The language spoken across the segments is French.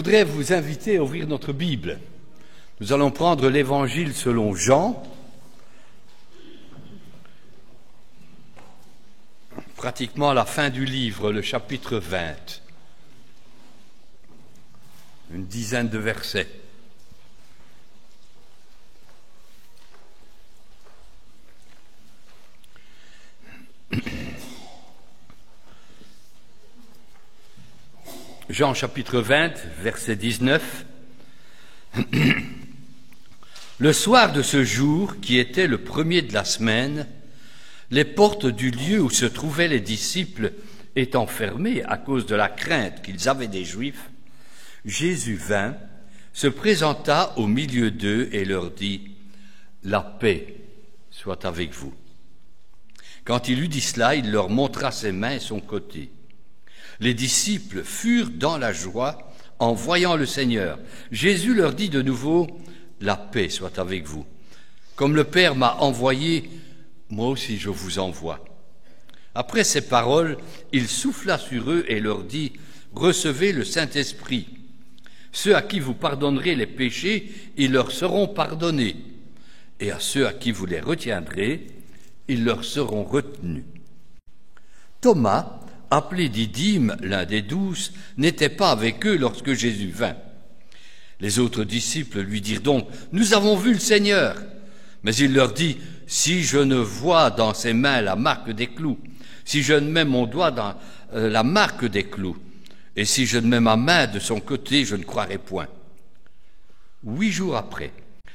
voudrais vous inviter à ouvrir notre Bible. Nous allons prendre l'Évangile selon Jean, pratiquement à la fin du livre, le chapitre 20, une dizaine de versets. Jean chapitre 20, verset 19. Le soir de ce jour, qui était le premier de la semaine, les portes du lieu où se trouvaient les disciples étant fermées à cause de la crainte qu'ils avaient des Juifs, Jésus vint, se présenta au milieu d'eux et leur dit « La paix soit avec vous ». Quand il eut dit cela, il leur montra ses mains et son côté. Les disciples furent dans la joie en voyant le Seigneur. Jésus leur dit de nouveau « La paix soit avec vous. Comme le Père m'a envoyé, moi aussi je vous envoie. » Après ces paroles, il souffla sur eux et leur dit « Recevez le Saint-Esprit. Ceux à qui vous pardonnerez les péchés, ils leur seront pardonnés. Et à ceux à qui vous les retiendrez, ils leur seront retenus. » Thomas, appelé Didyme, l'un des 12, n'était pas avec eux lorsque Jésus vint. Les autres disciples lui dirent donc « Nous avons vu le Seigneur !» Mais il leur dit « Si je ne vois dans ses mains la marque des clous, si je ne mets mon doigt dans la marque des clous, et si je ne mets ma main de son côté, je ne croirai point. » 8 jours après,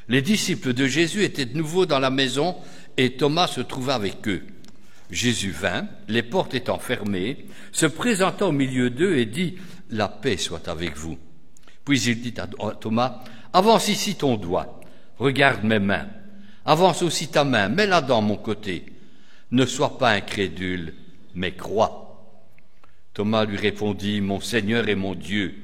les disciples de Jésus étaient de nouveau dans la maison et Thomas se trouva avec eux. Jésus vint, les portes étant fermées, se présenta au milieu d'eux et dit « La paix soit avec vous. » Puis il dit à Thomas « Avance ici ton doigt, regarde mes mains. Avance aussi ta main, mets-la dans mon côté. Ne sois pas incrédule, mais crois. » Thomas lui répondit « Mon Seigneur et mon Dieu. »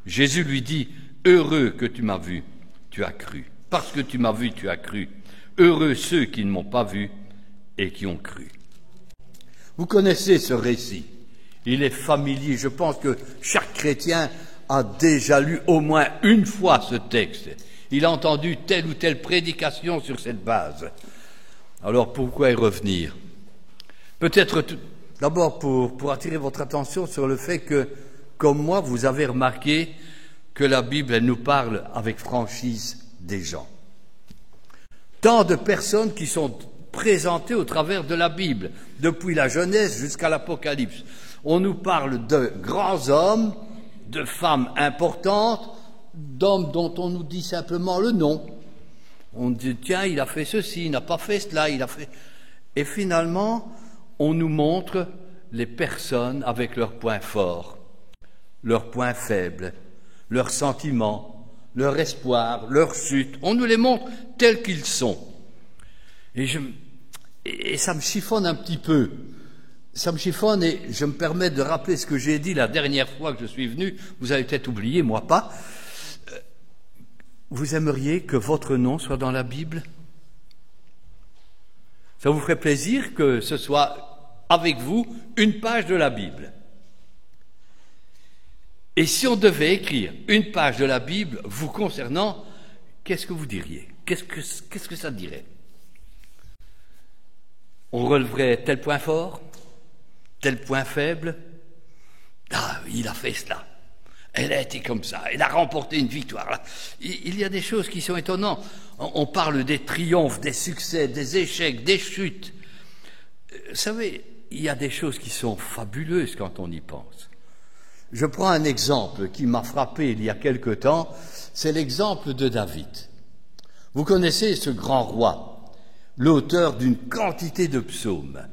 Jésus lui dit « Heureux que tu m'as vu, tu as cru. Parce que tu m'as vu, tu as cru. Heureux ceux qui ne m'ont pas vu et qui ont cru. » Vous connaissez ce récit. Il est familier. Je pense que chaque chrétien a déjà lu au moins une fois ce texte. Il a entendu telle ou telle prédication sur cette base. Alors pourquoi y revenir? Peut-être d'abord pour attirer votre attention sur le fait que, comme moi, vous avez remarqué que la Bible, elle nous parle avec franchise des gens. Tant de personnes qui sont présentées au travers de la Bible, depuis la Genèse jusqu'à l'Apocalypse. On nous parle de grands hommes, de femmes importantes, d'hommes dont on nous dit simplement le nom. On dit, tiens, il a fait ceci, il n'a pas fait cela, il a fait... Et finalement, on nous montre les personnes avec leurs points forts, leurs points faibles, leurs sentiments, leur espoir, leur chute. On nous les montre tels qu'ils sont. Et ça me chiffonne un petit peu. Ça me chiffonne et je me permets de rappeler ce que j'ai dit la dernière fois que je suis venu. Vous avez peut-être oublié, moi pas. Vous aimeriez que votre nom soit dans la Bible? Ça vous ferait plaisir que ce soit avec vous une page de la Bible? Et si on devait écrire une page de la Bible vous concernant, qu'est-ce que vous diriez? Qu'est-ce que ça dirait? On releverait tel point fort, tel point faible. Ah, il a fait cela. Elle a été comme ça. Elle a remporté une victoire. Là. Il y a des choses qui sont étonnantes. On parle des triomphes, des succès, des échecs, des chutes. Vous savez, il y a des choses qui sont fabuleuses quand on y pense. Je prends un exemple qui m'a frappé il y a quelque temps. C'est l'exemple de David. Vous connaissez ce grand roi, l'auteur d'une quantité de psaumes.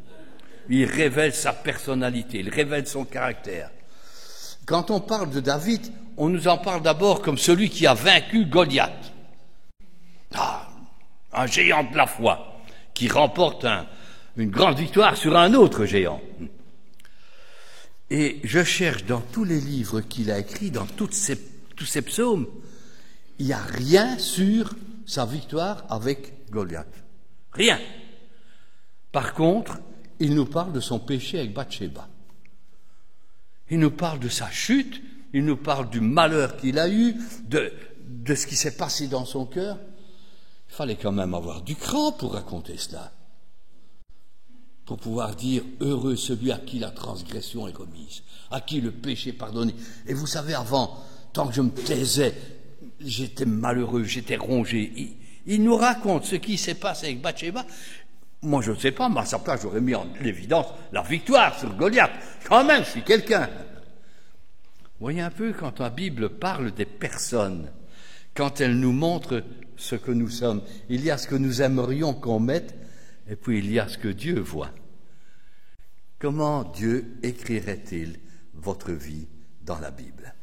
Il révèle sa personnalité, il révèle son caractère. Quand on parle de David, on nous en parle d'abord comme celui qui a vaincu Goliath. Ah, un géant de la foi qui remporte une grande victoire sur un autre géant. Et je cherche dans tous les livres qu'il a écrits, dans tous ces psaumes, il n'y a rien sur sa victoire avec Goliath. Rien. Par contre, il nous parle de son péché avec Bathsheba. Il nous parle de sa chute il nous parle du malheur qu'il a eu, de ce qui s'est passé dans son cœur. Il fallait quand même avoir du cran pour raconter cela, pour pouvoir dire « Heureux celui à qui la transgression est remise, à qui le péché est pardonné. » Et vous savez, avant, tant que je me taisais, j'étais malheureux, j'étais rongé. Il nous raconte ce qui s'est passé avec Bathsheba. Moi, je ne sais pas, mais à sa place, j'aurais mis en évidence la victoire sur Goliath. Quand même, je suis quelqu'un. Vous voyez un peu, quand la Bible parle des personnes, quand elle nous montre ce que nous sommes, il y a ce que nous aimerions qu'on mette, et puis il y a ce que Dieu voit. Comment Dieu écrirait-il votre vie dans la Bible?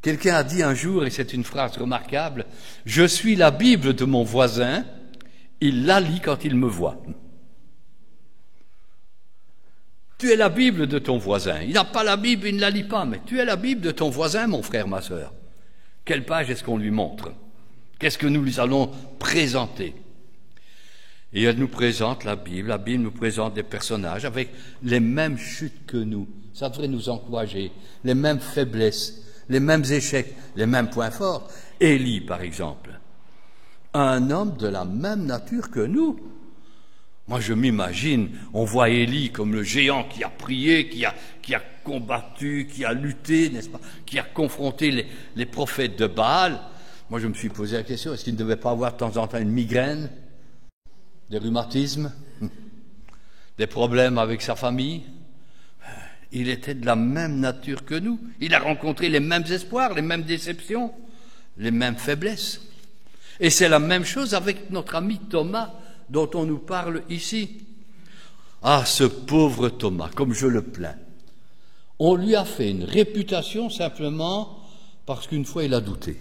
Quelqu'un a dit un jour, et c'est une phrase remarquable, « Je suis la Bible de mon voisin, il la lit quand il me voit. » Tu es la Bible de ton voisin. Il n'a pas la Bible, il ne la lit pas, mais tu es la Bible de ton voisin, mon frère, ma sœur. Quelle page est-ce qu'on lui montre? Qu'est-ce que nous lui allons présenter? Et elle nous présente la Bible nous présente des personnages avec les mêmes chutes que nous. Ça devrait nous encourager, les mêmes faiblesses, les mêmes échecs, les mêmes points forts. Élie, par exemple, un homme de la même nature que nous. Moi, je m'imagine, on voit Élie comme le géant qui a prié, qui a combattu, qui a lutté, n'est-ce pas, qui a confronté les prophètes de Baal. Moi, je me suis posé la question, est-ce qu'il ne devait pas avoir de temps en temps une migraine, des rhumatismes, des problèmes avec sa famille? Il était de la même nature que nous. Il a rencontré les mêmes espoirs, les mêmes déceptions, les mêmes faiblesses. Et c'est la même chose avec notre ami Thomas, dont on nous parle ici. Ah, ce pauvre Thomas, comme je le plains. On lui a fait une réputation simplement parce qu'une fois il a douté.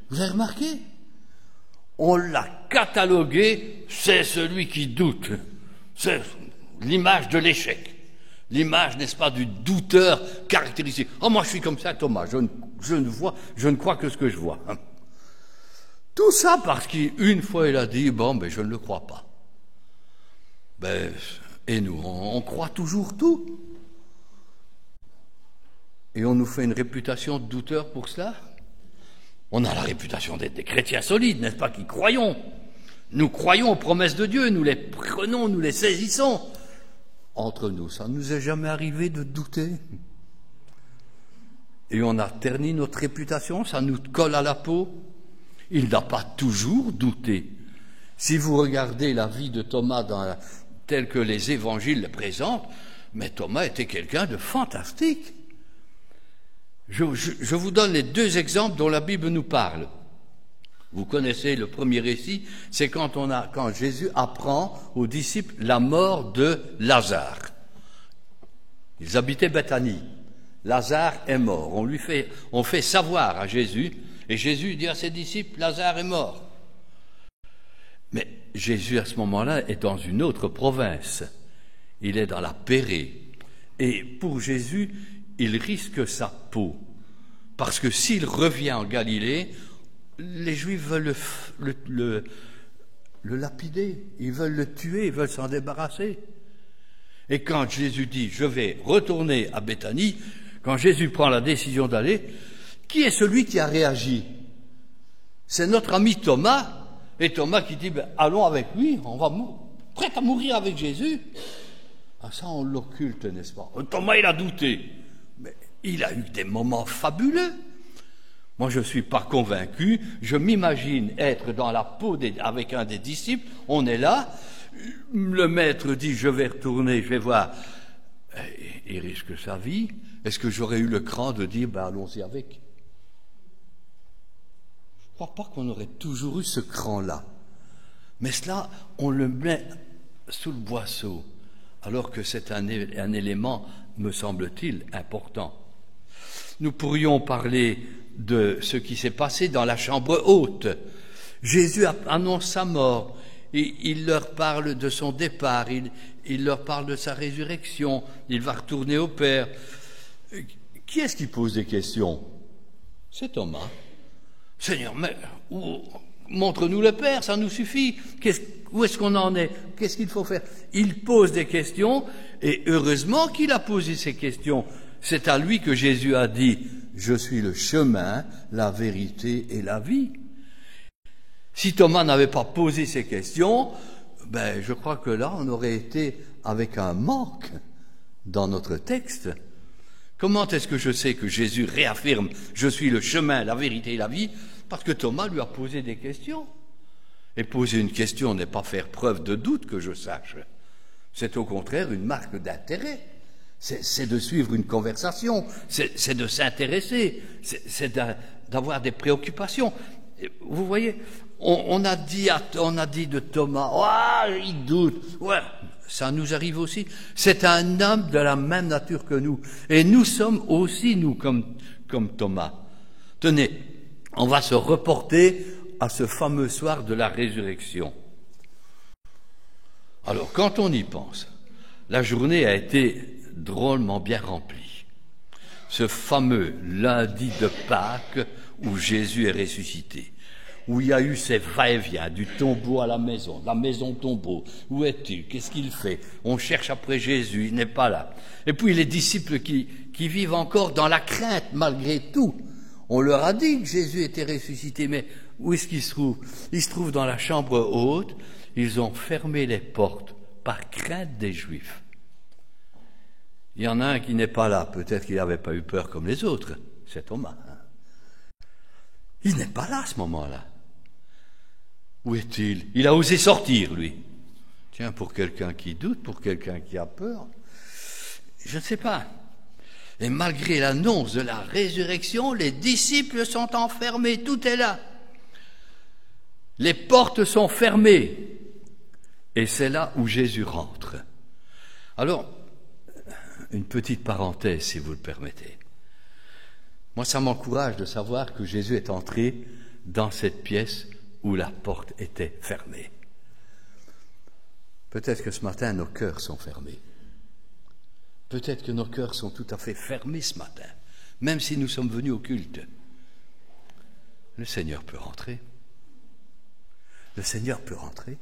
Vous avez remarqué? On l'a catalogué, c'est celui qui doute. C'est l'image de l'échec. L'image, n'est-ce pas, du douteur caractérisé. Oh, moi je suis comme ça, Thomas, je ne crois que ce que je vois. Tout ça parce qu'une fois il a dit, bon, ben je ne le crois pas. Ben, et nous, on croit toujours tout. Et on nous fait une réputation de douteur pour cela. On a la réputation d'être des chrétiens solides, n'est-ce pas, qui croyons. Nous croyons aux promesses de Dieu, nous les prenons, nous les saisissons. Entre nous, ça ne nous est jamais arrivé de douter. Et on a terni notre réputation, ça nous colle à la peau. Il n'a pas toujours douté. Si vous regardez la vie de Thomas telle que les évangiles le présentent, mais Thomas était quelqu'un de fantastique. Je vous donne les deux exemples dont la Bible nous parle. Vous connaissez le premier récit, c'est quand Jésus apprend aux disciples la mort de Lazare. Ils habitaient Béthanie. Lazare est mort. On fait savoir à Jésus, et Jésus dit à ses disciples, Lazare est mort. Mais Jésus, à ce moment-là, est dans une autre province. Il est dans la Pérée. Et pour Jésus, il risque sa peau. Parce que s'il revient en Galilée, les Juifs veulent le lapider. Ils veulent le tuer, ils veulent s'en débarrasser. Et quand Jésus dit, je vais retourner à Béthanie, quand Jésus prend la décision d'aller, qui est celui qui a réagi? C'est notre ami Thomas. Et Thomas qui dit, allons avec lui, on va prêt à mourir avec Jésus. Ah, ça, on l'occulte, n'est-ce pas? Thomas, il a douté. Mais il a eu des moments fabuleux. Moi, je ne suis pas convaincu. Je m'imagine être dans la peau avec un des disciples. On est là. Le maître dit, je vais retourner, je vais voir. Il risque sa vie. Est-ce que j'aurais eu le cran de dire, allons-y avec? Je ne crois pas qu'on aurait toujours eu ce cran-là. Mais cela, on le met sous le boisseau, alors que c'est un élément, me semble-t-il, important. Nous pourrions parler de ce qui s'est passé dans la chambre haute. Jésus annonce sa mort, et il leur parle de son départ, il leur parle de sa résurrection, il va retourner au Père. Qui est-ce qui pose des questions? C'est Thomas. Seigneur, mais montre-nous le Père, ça nous suffit. Où est-ce qu'on en est? Qu'est-ce qu'il faut faire? Il pose des questions, et heureusement qu'il a posé ces questions. C'est à lui que Jésus a dit « Je suis le chemin, la vérité et la vie ». Si Thomas n'avait pas posé ces questions, je crois que là, on aurait été avec un manque dans notre texte. Comment est-ce que je sais que Jésus réaffirme « Je suis le chemin, la vérité et la vie » parce que Thomas lui a posé des questions. Et poser une question n'est pas faire preuve de doute, que je sache. C'est au contraire une marque d'intérêt. C'est de suivre une conversation, c'est de s'intéresser, c'est d'avoir des préoccupations. Vous voyez, on a dit de Thomas, il doute. Ouais, ça nous arrive aussi. C'est un homme de la même nature que nous. Et nous sommes aussi, nous, comme Thomas. Tenez, on va se reporter à ce fameux soir de la résurrection. Alors, quand on y pense, la journée a été drôlement bien remplie. Ce fameux lundi de Pâques où Jésus est ressuscité, où il y a eu ces va-et-vient du tombeau à la maison, de la maison au tombeau. Où est-il? Qu'est-ce qu'il fait? On cherche après Jésus, il n'est pas là. Et puis les disciples qui vivent encore dans la crainte malgré tout. On leur a dit que Jésus était ressuscité, mais où est-ce qu'il se trouve? Il se trouve dans la chambre haute. Ils ont fermé les portes par crainte des Juifs. Il y en a un qui n'est pas là. Peut-être qu'il n'avait pas eu peur comme les autres. C'est Thomas. Il n'est pas là à ce moment-là. Où est-il? Il a osé sortir, lui. Tiens, pour quelqu'un qui doute, pour quelqu'un qui a peur, je ne sais pas. Et malgré l'annonce de la résurrection, les disciples sont enfermés, tout est là. Les portes sont fermées. Et c'est là où Jésus rentre. Alors, une petite parenthèse, si vous le permettez. Moi, ça m'encourage de savoir que Jésus est entré dans cette pièce où la porte était fermée. Peut-être que ce matin, nos cœurs sont fermés. Peut-être que nos cœurs sont tout à fait fermés ce matin, même si nous sommes venus au culte. Le Seigneur peut rentrer. Le Seigneur peut rentrer.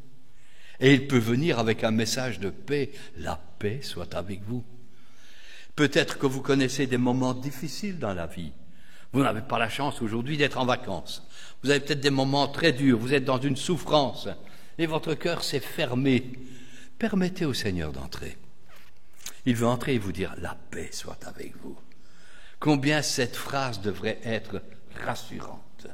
Et il peut venir avec un message de paix. La paix soit avec vous. Peut-être que vous connaissez des moments difficiles dans la vie. Vous n'avez pas la chance aujourd'hui d'être en vacances. Vous avez peut-être des moments très durs. Vous êtes dans une souffrance. Et votre cœur s'est fermé. Permettez au Seigneur d'entrer. Il veut entrer et vous dire « La paix soit avec vous ». Combien cette phrase devrait être rassurante.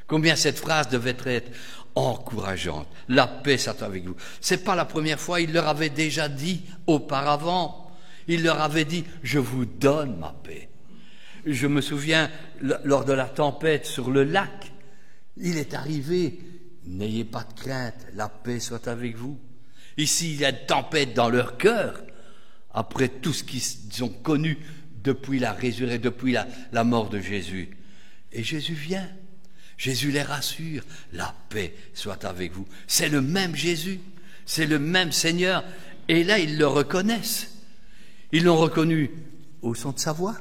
Combien cette phrase devait être encourageante. La paix soit avec vous. C'est pas la première fois, il leur avait déjà dit auparavant. Il leur avait dit « Je vous donne ma paix ». Je me souviens, lors de la tempête sur le lac, il est arrivé « N'ayez pas de crainte, la paix soit avec vous ». Ici, il y a une tempête dans leur cœur, après tout ce qu'ils ont connu depuis la résurrection, depuis la mort de Jésus. Et Jésus vient. Jésus les rassure. La paix soit avec vous. C'est le même Jésus. C'est le même Seigneur. Et là, ils le reconnaissent. Ils l'ont reconnu au son de sa voix.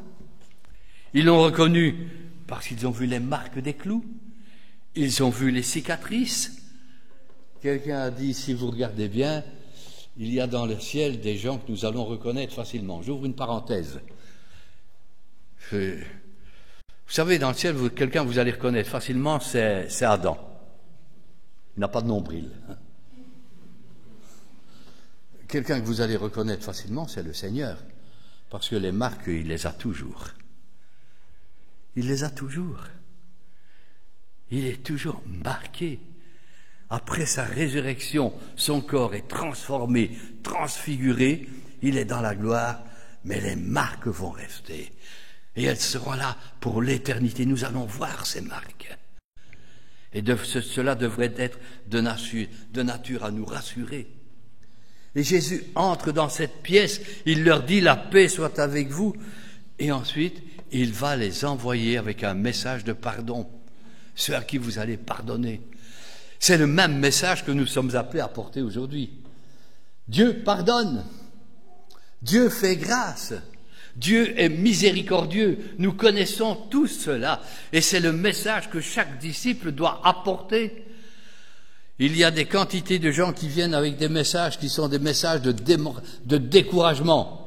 Ils l'ont reconnu parce qu'ils ont vu les marques des clous. Ils ont vu les cicatrices. Quelqu'un a dit, si vous regardez bien, il y a dans le ciel des gens que nous allons reconnaître facilement. J'ouvre une parenthèse. Vous savez, dans le ciel, quelqu'un que vous allez reconnaître facilement, c'est Adam. Il n'a pas de nombril. Quelqu'un que vous allez reconnaître facilement, c'est le Seigneur. Parce que les marques, il les a toujours. Il les a toujours. Il est toujours marqué. Après sa résurrection, son corps est transformé, transfiguré. Il est dans la gloire, mais les marques vont rester. Et elles seront là pour l'éternité. Nous allons voir ces marques. Et cela devrait être de nature à nous rassurer. Et Jésus entre dans cette pièce, il leur dit « La paix soit avec vous ». Et ensuite, il va les envoyer avec un message de pardon. Ceux à qui vous allez pardonner. C'est le même message que nous sommes appelés à porter aujourd'hui. Dieu pardonne. Dieu fait grâce. Dieu est miséricordieux. Nous connaissons tous cela. Et c'est le message que chaque disciple doit apporter. Il y a des quantités de gens qui viennent avec des messages qui sont des messages de découragement.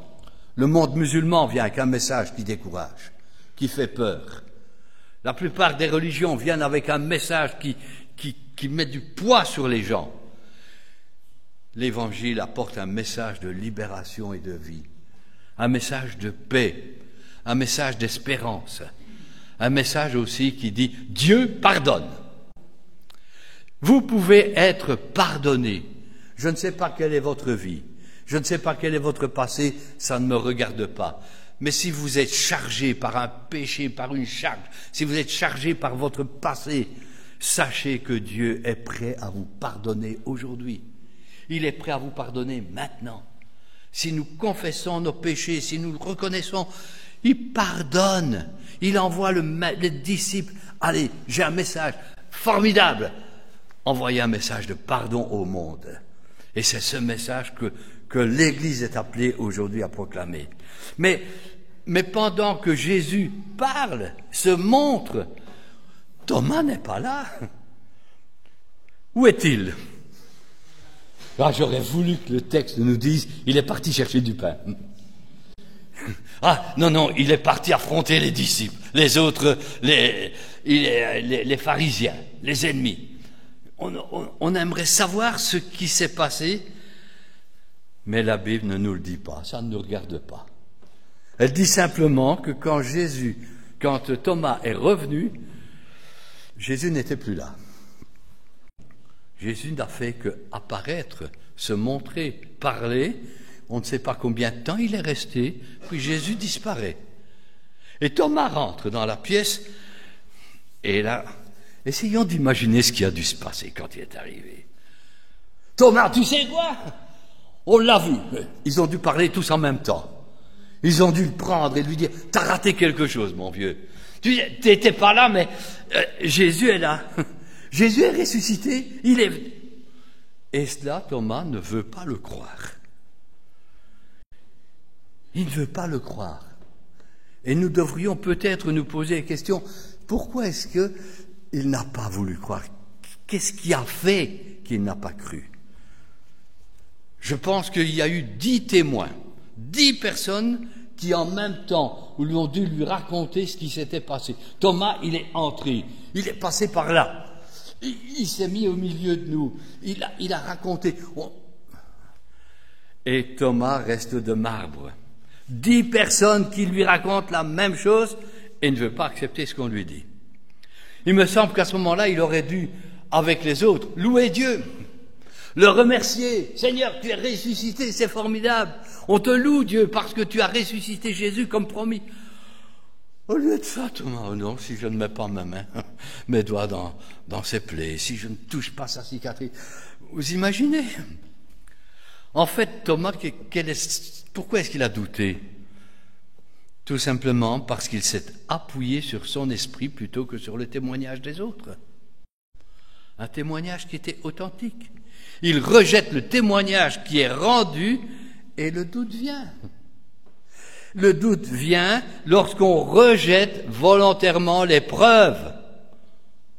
Le monde musulman vient avec un message qui décourage, qui fait peur. La plupart des religions viennent avec un message qui met du poids sur les gens. L'Évangile apporte un message de libération et de vie, un message de paix, un message d'espérance, un message aussi qui dit « Dieu pardonne ». Vous pouvez être pardonné. Je ne sais pas quelle est votre vie, je ne sais pas quel est votre passé, ça ne me regarde pas. Mais si vous êtes chargé par un péché, par une charge, si vous êtes chargé par votre passé, sachez que Dieu est prêt à vous pardonner aujourd'hui. Il est prêt à vous pardonner maintenant. Si nous confessons nos péchés, si nous le reconnaissons, il pardonne. Il envoie les disciples. Allez, j'ai un message formidable. Envoyez un message de pardon au monde. Et c'est ce message que l'Église est appelée aujourd'hui à proclamer. Mais pendant que Jésus parle, se montre, Thomas n'est pas là. Où est-il? Ah, j'aurais voulu que le texte nous dise, il est parti chercher du pain. Ah, non, il est parti affronter les disciples, les autres, les pharisiens, les ennemis. On aimerait savoir ce qui s'est passé, mais la Bible ne nous le dit pas, ça ne nous regarde pas. Elle dit simplement que quand Thomas est revenu, Jésus n'était plus là. Jésus n'a fait qu'apparaître, se montrer, parler. On ne sait pas combien de temps il est resté, puis Jésus disparaît. Et Thomas rentre dans la pièce, et là, essayons d'imaginer ce qui a dû se passer quand il est arrivé. Thomas, tu sais quoi? On l'a vu. Ils ont dû parler tous en même temps. Ils ont dû le prendre et lui dire, t'as raté quelque chose, mon vieux. Tu n'étais pas là, mais Jésus est là. Jésus est ressuscité, il est venu. Et cela, Thomas ne veut pas le croire. Il ne veut pas le croire. Et nous devrions peut-être nous poser la question, pourquoi est-ce qu'il n'a pas voulu croire? Qu'est-ce qui a fait qu'il n'a pas cru? Je pense qu'il y a eu 10 témoins, 10 personnes qui en même temps lui ont dû lui raconter ce qui s'était passé. Thomas, il est entré, il est passé par là. Il s'est mis au milieu de nous. Il a raconté. Et Thomas reste de marbre. 10 personnes qui lui racontent la même chose et ne veut pas accepter ce qu'on lui dit. Il me semble qu'à ce moment-là, il aurait dû, avec les autres, louer Dieu, le remercier. Seigneur, tu es ressuscité, c'est formidable. On te loue, Dieu, parce que tu as ressuscité Jésus comme promis. Au lieu de ça, Thomas, oh non, si je ne mets pas mes doigts dans ses plaies, si je ne touche pas sa cicatrice, vous imaginez? En fait, Thomas, pourquoi est-ce qu'il a douté? Tout simplement parce qu'il s'est appuyé sur son esprit plutôt que sur le témoignage des autres. Un témoignage qui était authentique. Il rejette le témoignage qui est rendu et le doute vient. Le doute vient lorsqu'on rejette volontairement les preuves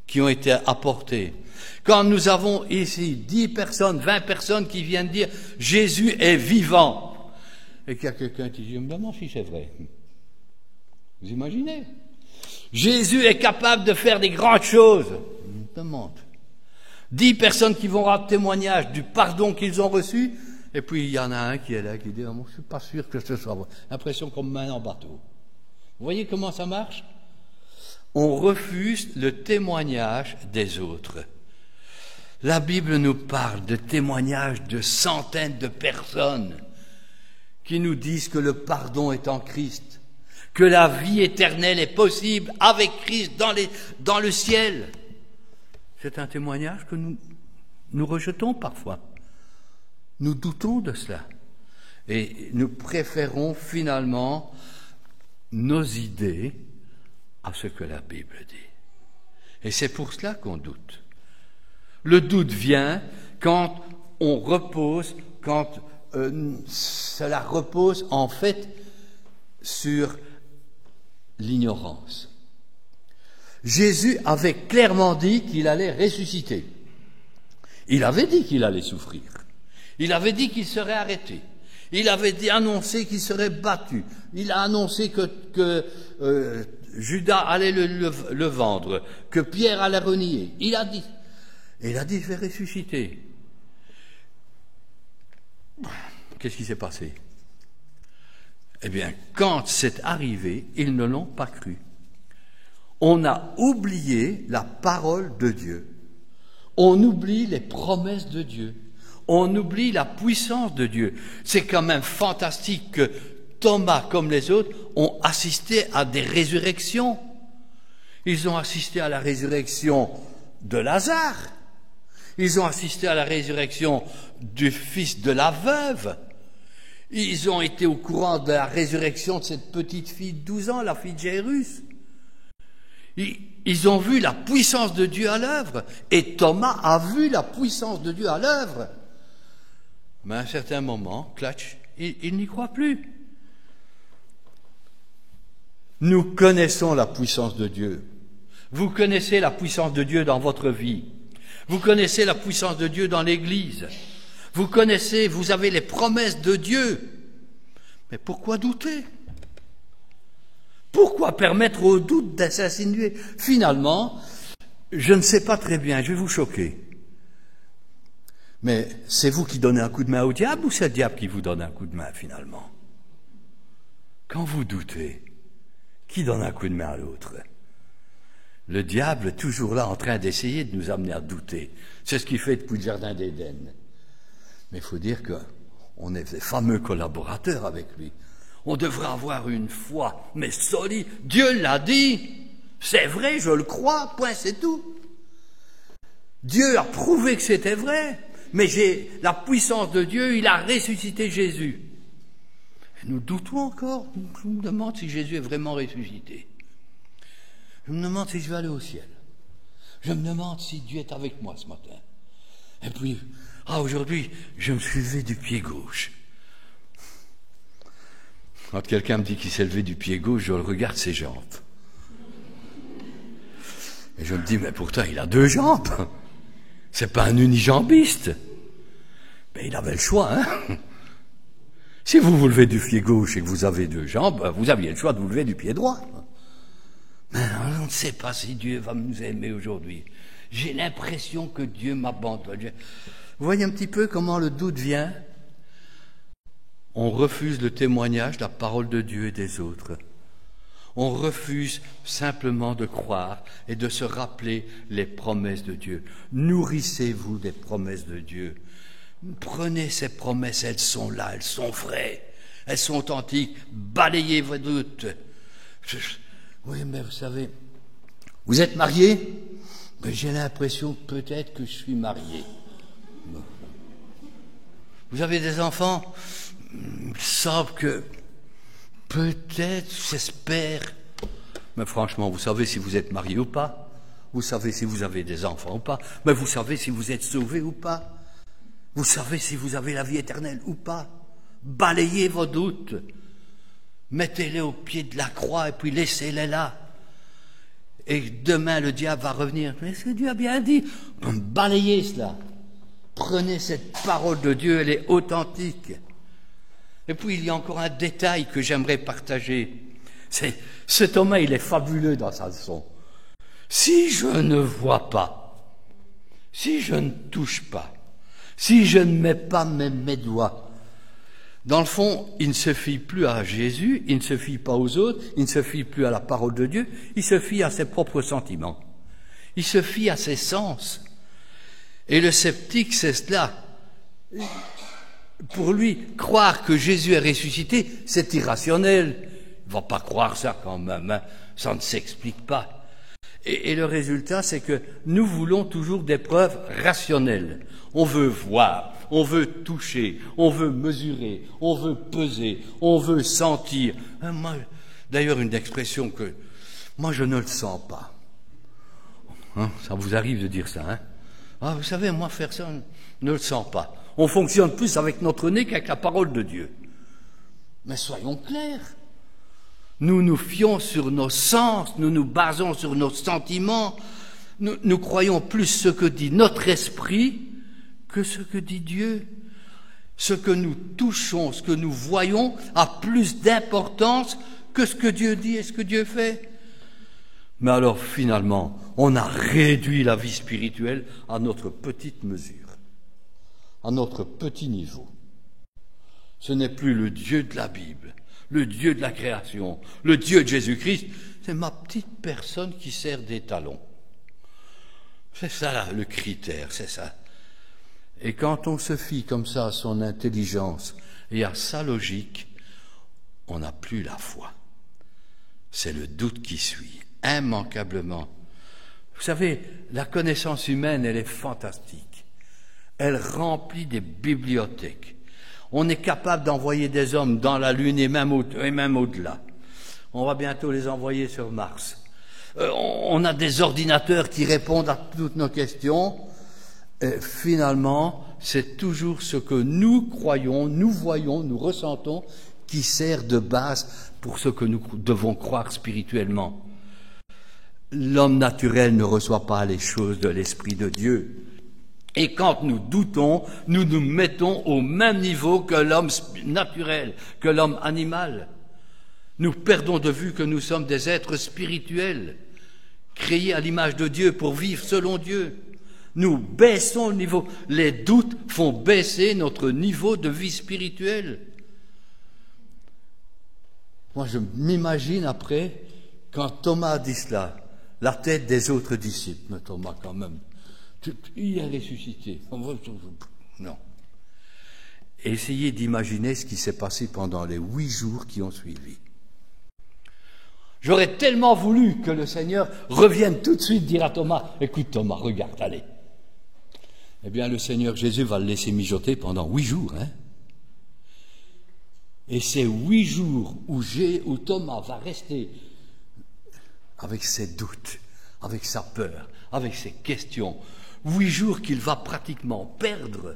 qui ont été apportées. Quand nous avons ici 10 personnes, 20 personnes qui viennent dire « Jésus est vivant » et qu'il y a quelqu'un qui dit « Je me demande si c'est vrai ». Vous imaginez? Jésus est capable de faire des grandes choses. Je me demande. 10 personnes qui vont rendre témoignage du pardon qu'ils ont reçu. Et puis il y en a un qui est là, qui dit « Je ne suis pas sûr que ce soit vrai. » L'impression qu'on me mène en bateau. Vous voyez comment ça marche? On refuse le témoignage des autres. La Bible nous parle de témoignages de centaines de personnes qui nous disent que le pardon est en Christ, que la vie éternelle est possible avec Christ dans le ciel. C'est un témoignage que nous rejetons parfois. Nous doutons de cela et nous préférons finalement nos idées à ce que la Bible dit. Et c'est pour cela qu'on doute. Le doute vient quand on repose, quand cela repose en fait sur l'ignorance. Jésus avait clairement dit qu'il allait ressusciter. Il avait dit qu'il allait souffrir. Il avait dit qu'il serait arrêté. Il avait annoncé qu'il serait battu. Il a annoncé que Judas allait le vendre, que Pierre allait renier. Il a dit, je vais ressusciter. Qu'est-ce qui s'est passé? Eh bien, quand c'est arrivé, ils ne l'ont pas cru. On a oublié la parole de Dieu. On oublie les promesses de Dieu. On oublie la puissance de Dieu. C'est quand même fantastique que Thomas, comme les autres, ont assisté à des résurrections. Ils ont assisté à la résurrection de Lazare. Ils ont assisté à la résurrection du fils de la veuve. Ils ont été au courant de la résurrection de cette petite fille de 12 ans, la fille de Jairus. Ils ont vu la puissance de Dieu à l'œuvre. Et Thomas a vu la puissance de Dieu à l'œuvre. Mais à un certain moment, clatch, il n'y croit plus. Nous connaissons la puissance de Dieu. Vous connaissez la puissance de Dieu dans votre vie. Vous connaissez la puissance de Dieu dans l'Église. Vous avez les promesses de Dieu. Mais pourquoi douter? Pourquoi permettre au doute de s'insinuer? Finalement, je ne sais pas très bien, je vais vous choquer. Mais c'est vous qui donnez un coup de main au diable ou c'est le diable qui vous donne un coup de main finalement? Quand vous doutez, qui donne un coup de main à l'autre? Le diable est toujours là en train d'essayer de nous amener à douter. C'est ce qu'il fait depuis le Jardin d'Éden. Mais il faut dire qu'on est des fameux collaborateurs avec lui. On devrait avoir une foi, mais solide. Dieu l'a dit. C'est vrai, je le crois, point, c'est tout. Dieu a prouvé que c'était vrai. Mais j'ai la puissance de Dieu, il a ressuscité Jésus. Et nous doutons encore. Je me demande si Jésus est vraiment ressuscité. Je me demande si je vais aller au ciel. Je me demande si Dieu est avec moi ce matin. Et puis, aujourd'hui, je me suis levé du pied gauche. Quand quelqu'un me dit qu'il s'est levé du pied gauche, je regarde ses jambes. Et je me dis, mais pourtant, il a 2 jambes. C'est pas un unijambiste. Mais il avait le choix, hein. Si vous vous levez du pied gauche et que vous avez 2 jambes, vous aviez le choix de vous lever du pied droit. Mais on ne sait pas si Dieu va nous aimer aujourd'hui. J'ai l'impression que Dieu m'abandonne. Vous voyez un petit peu comment le doute vient? On refuse le témoignage, la parole de Dieu et des autres. On refuse simplement de croire et de se rappeler les promesses de Dieu. Nourrissez-vous des promesses de Dieu. Prenez ces promesses, elles sont là, elles sont vraies, elles sont authentiques. Balayez vos doutes. Oui, mais vous savez, vous êtes marié? Mais j'ai l'impression peut-être que je suis marié. Bon. Vous avez des enfants? Il me semble que peut-être, j'espère. Mais franchement, vous savez si vous êtes marié ou pas. Vous savez si vous avez des enfants ou pas. Mais vous savez si vous êtes sauvé ou pas. Vous savez si vous avez la vie éternelle ou pas. Balayez vos doutes. Mettez-les au pied de la croix et puis laissez-les là. Et demain, le diable va revenir. Mais ce que Dieu a bien dit. Balayez cela. Prenez cette parole de Dieu, elle est authentique. Et puis, il y a encore un détail que j'aimerais partager. Ce Thomas, il est fabuleux dans sa leçon. Si je ne vois pas, si je ne touche pas, si je ne mets pas mes doigts, dans le fond, il ne se fie plus à Jésus, il ne se fie pas aux autres, il ne se fie plus à la parole de Dieu, il se fie à ses propres sentiments. Il se fie à ses sens. Et le sceptique, c'est cela. Pour lui, croire que Jésus est ressuscité, c'est irrationnel. Il ne va pas croire ça quand même, hein. Ça ne s'explique pas. Et le résultat, c'est que nous voulons toujours des preuves rationnelles. On veut voir, on veut toucher, on veut mesurer, on veut peser, on veut sentir. D'ailleurs, une expression que moi je ne le sens pas. Hein, ça vous arrive de dire ça, hein? Ah, vous savez, moi faire ça, je ne le sens pas. On fonctionne plus avec notre nez qu'avec la parole de Dieu. Mais soyons clairs. Nous nous fions sur nos sens, nous nous basons sur nos sentiments. Nous croyons plus ce que dit notre esprit que ce que dit Dieu. ce que nous touchons, ce que nous voyons a plus d'importance que ce que Dieu dit et ce que Dieu fait. Mais alors finalement, on a réduit la vie spirituelle à notre petite mesure, à notre petit niveau. Ce n'est plus le Dieu de la Bible, le Dieu de la création, le Dieu de Jésus-Christ, c'est ma petite personne qui sert d'étalon. C'est ça là, le critère, c'est ça. Et quand on se fie comme ça à son intelligence et à sa logique, on n'a plus la foi. C'est le doute qui suit, immanquablement. Vous savez, la connaissance humaine, elle est fantastique. Elle remplit des bibliothèques. On est capable d'envoyer des hommes dans la Lune et même au-delà. On va bientôt les envoyer sur Mars. On a des ordinateurs qui répondent à toutes nos questions. Et finalement, c'est toujours ce que nous croyons, nous voyons, nous ressentons, qui sert de base pour ce que nous devons croire spirituellement. L'homme naturel ne reçoit pas les choses de l'Esprit de Dieu. Et quand nous doutons, nous nous mettons au même niveau que l'homme naturel, que l'homme animal. Nous perdons de vue que nous sommes des êtres spirituels, créés à l'image de Dieu pour vivre selon Dieu. Nous baissons le niveau. Les doutes font baisser notre niveau de vie spirituelle. Moi, je m'imagine après, quand Thomas a dit cela, la tête des autres disciples. Mais Thomas, quand même, il est ressuscité. Non. Essayez d'imaginer ce qui s'est passé pendant les 8 jours qui ont suivi. J'aurais tellement voulu que le Seigneur revienne tout de suite dire à Thomas, écoute Thomas, regarde, allez. Eh bien, le Seigneur Jésus va le laisser mijoter pendant 8 jours. Hein. Et ces 8 jours où Thomas va rester avec ses doutes, avec sa peur, avec ses questions, 8 jours qu'il va pratiquement perdre.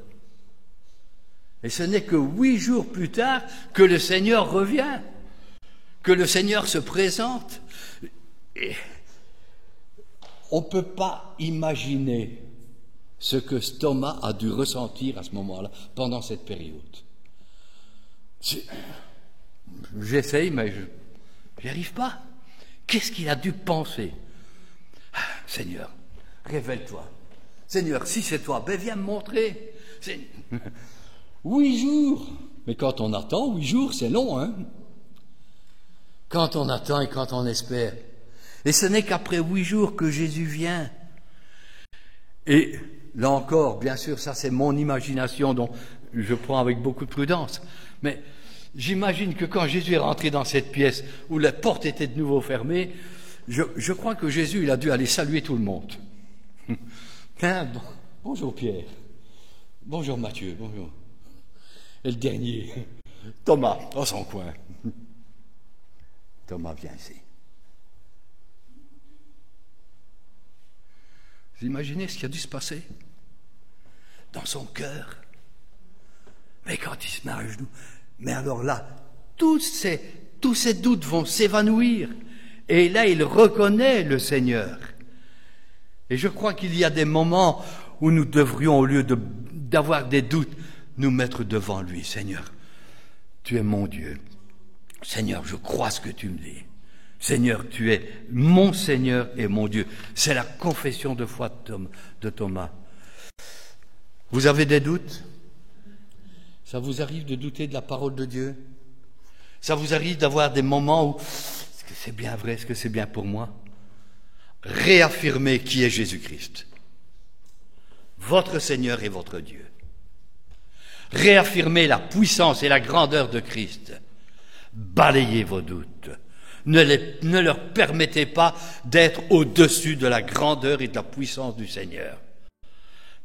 Et ce n'est que 8 jours plus tard que le Seigneur revient, que le Seigneur se présente. Et on ne peut pas imaginer ce que Thomas a dû ressentir à ce moment-là, pendant cette période. J'essaye, mais je n'y arrive pas. Qu'est-ce qu'il a dû penser? Seigneur, révèle-toi. Seigneur, si c'est toi, ben viens me montrer. 8 jours. Mais quand on attend, 8 jours, c'est long, hein? Quand on attend et quand on espère. Et ce n'est qu'après 8 jours que Jésus vient. Et là encore, bien sûr, ça c'est mon imagination dont je prends avec beaucoup de prudence. Mais j'imagine que quand Jésus est rentré dans cette pièce où la porte était de nouveau fermée, je crois que Jésus, il a dû aller saluer tout le monde. Hein, bonjour Pierre, bonjour Matthieu, bonjour. Et le dernier, Thomas, dans son coin. Thomas, viens ici. Vous imaginez ce qui a dû se passer dans son cœur? Mais quand il se met à genoux, mais alors là, tous ces doutes vont s'évanouir. Et là, il reconnaît le Seigneur. Et je crois qu'il y a des moments où nous devrions, au lieu d'avoir des doutes, nous mettre devant lui. Seigneur, tu es mon Dieu. Seigneur, je crois ce que tu me dis. Seigneur, tu es mon Seigneur et mon Dieu. C'est la confession de foi de Thomas. Vous avez des doutes? Ça vous arrive de douter de la parole de Dieu? Ça vous arrive d'avoir des moments où, est-ce que c'est bien vrai, est-ce que c'est bien pour moi? Réaffirmez qui est Jésus-Christ, votre Seigneur et votre Dieu. Réaffirmez la puissance et la grandeur de Christ. Balayez vos doutes. Ne leur permettez pas d'être au-dessus de la grandeur et de la puissance du Seigneur.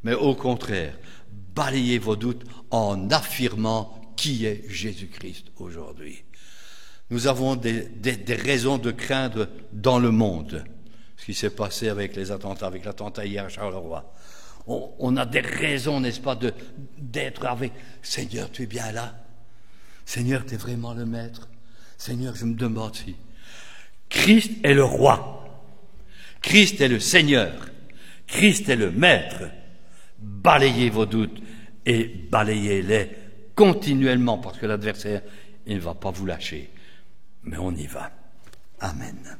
Mais au contraire, balayez vos doutes en affirmant qui est Jésus-Christ aujourd'hui. Nous avons des raisons de craindre dans le monde. Ce qui s'est passé avec les attentats, avec l'attentat hier à Charleroi. On a des raisons, n'est-ce pas, d'être avec Seigneur, tu es bien là. Seigneur, tu es vraiment le maître. Seigneur, je me demande si. Christ est le roi. Christ est le Seigneur. Christ est le maître. Balayez vos doutes et balayez-les continuellement, parce que l'adversaire, il ne va pas vous lâcher. Mais on y va. Amen.